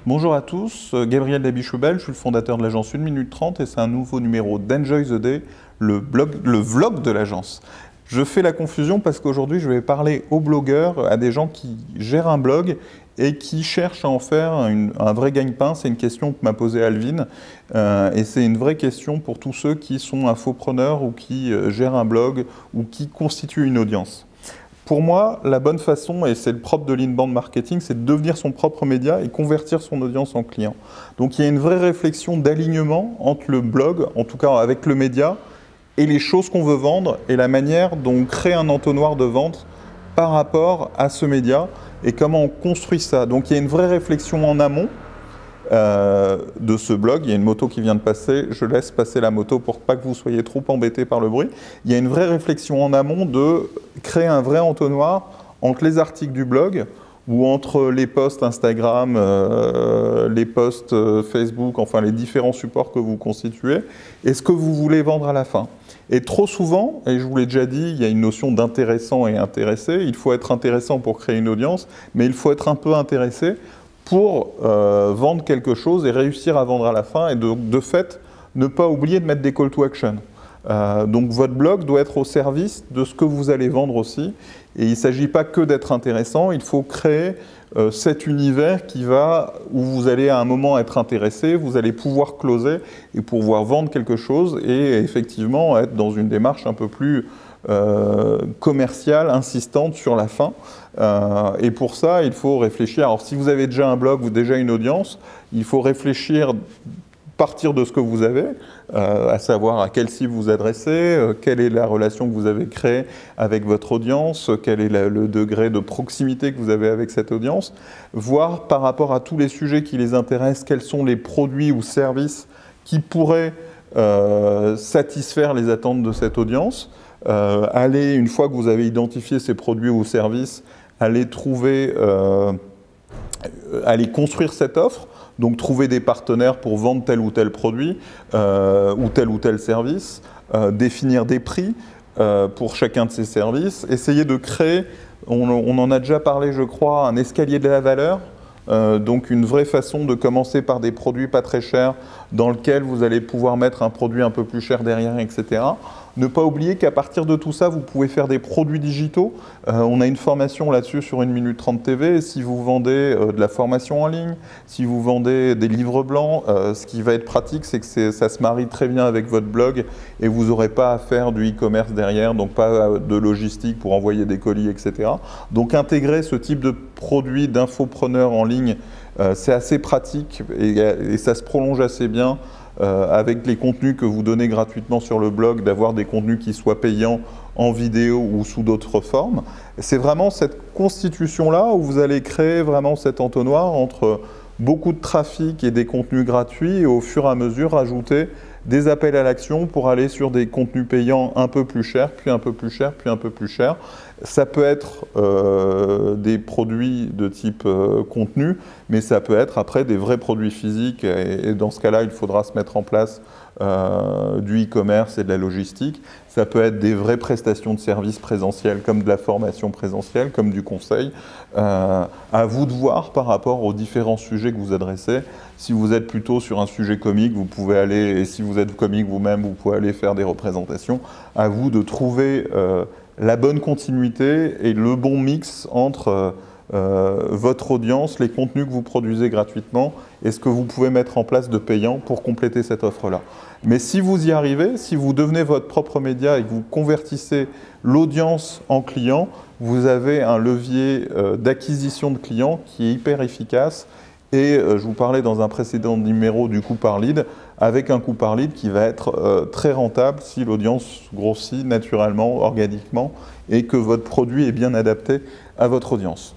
Bonjour à tous, Gabriel Dabichoubel, je suis le fondateur de l'agence 1 minute 30 et c'est un nouveau numéro d'Enjoy the Day, le vlog de l'agence. Je fais la confusion parce qu'aujourd'hui je vais parler aux blogueurs, à des gens qui gèrent un blog et qui cherchent à en faire un vrai gagne-pain. C'est une question que m'a posée Alvin et c'est une vraie question pour tous ceux qui sont infopreneurs ou qui gèrent un blog ou qui constituent une audience. Pour moi, la bonne façon, et c'est le propre de l'inbound marketing, c'est de devenir son propre média et convertir son audience en client. Donc il y a une vraie réflexion d'alignement entre le blog, en tout cas avec le média, et les choses qu'on veut vendre et la manière dont on crée un entonnoir de vente par rapport à ce média et comment on construit ça. Donc il y a une vraie réflexion en amont de ce blog. Il y a une moto qui vient de passer, je laisse passer la moto pour pas que vous soyez trop embêtés par le bruit. Il y a une vraie réflexion en amont de créer un vrai entonnoir entre les articles du blog ou entre les posts Instagram, les posts Facebook, enfin les différents supports que vous constituez et ce que vous voulez vendre à la fin. Et trop souvent, et je vous l'ai déjà dit, il y a une notion d'intéressant et intéressé. Il faut être intéressant pour créer une audience, mais il faut être un peu intéressé pour vendre quelque chose et réussir à vendre à la fin et de fait, ne pas oublier de mettre des call to action. Donc votre blog doit être au service de ce que vous allez vendre aussi. Et il ne s'agit pas que d'être intéressant, il faut créer cet univers où vous allez à un moment être intéressé, vous allez pouvoir closer et pouvoir vendre quelque chose et effectivement être dans une démarche un peu plus commerciale, insistante sur la fin. Et pour ça, il faut réfléchir. Alors si vous avez déjà un blog ou déjà une audience, il faut réfléchir, partir de ce que vous avez, à savoir à quelle cible vous adressez, quelle est la relation que vous avez créée avec votre audience, quel est le degré de proximité que vous avez avec cette audience, voir par rapport à tous les sujets qui les intéressent, quels sont les produits ou services qui pourraient satisfaire les attentes de cette audience. Allez, une fois que vous avez identifié ces produits ou services, allez construire cette offre. Donc trouver des partenaires pour vendre tel ou tel produit ou tel service, définir des prix pour chacun de ces services, essayer de créer, on en a déjà parlé je crois, un escalier de la valeur, donc une vraie façon de commencer par des produits pas très chers dans lequel vous allez pouvoir mettre un produit un peu plus cher derrière, etc. Ne pas oublier qu'à partir de tout ça, vous pouvez faire des produits digitaux. On a une formation là-dessus sur 1 minute 30 TV. Si vous vendez de la formation en ligne, si vous vendez des livres blancs, ce qui va être pratique, c'est que ça se marie très bien avec votre blog et vous n'aurez pas à faire du e-commerce derrière, donc pas de logistique pour envoyer des colis, etc. Donc intégrer ce type de produit d'infopreneur en ligne, c'est assez pratique et ça se prolonge assez bien. Avec les contenus que vous donnez gratuitement sur le blog, d'avoir des contenus qui soient payants en vidéo ou sous d'autres formes. C'est vraiment cette constitution-là où vous allez créer vraiment cet entonnoir entre beaucoup de trafic et des contenus gratuits et au fur et à mesure ajouter des appels à l'action pour aller sur des contenus payants un peu plus chers, puis un peu plus chers, puis un peu plus chers. Ça peut être des produits de type contenu, mais ça peut être après des vrais produits physiques et dans ce cas-là, il faudra se mettre en place du e-commerce et de la logistique. Ça peut être des vraies prestations de services présentiels comme de la formation présentielle, comme du conseil. À vous de voir par rapport aux différents sujets que vous adressez. Si vous êtes plutôt sur un sujet comique, vous pouvez aller, et si vous êtes comique vous-même, vous pouvez aller faire des représentations. À vous de trouver la bonne continuité et le bon mix entre votre audience, les contenus que vous produisez gratuitement et ce que vous pouvez mettre en place de payant pour compléter cette offre-là. Mais si vous y arrivez, si vous devenez votre propre média et que vous convertissez l'audience en client, vous avez un levier d'acquisition de clients qui est hyper efficace. Et je vous parlais dans un précédent numéro du coût par lead, avec un coût par lead qui va être très rentable si l'audience grossit naturellement, organiquement, et que votre produit est bien adapté à votre audience.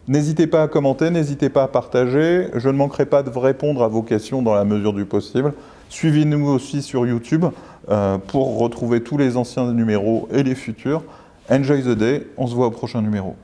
N'hésitez pas à commenter, n'hésitez pas à partager. Je ne manquerai pas de répondre à vos questions dans la mesure du possible. Suivez-nous aussi sur YouTube pour retrouver tous les anciens numéros et les futurs. Enjoy the day, on se voit au prochain numéro.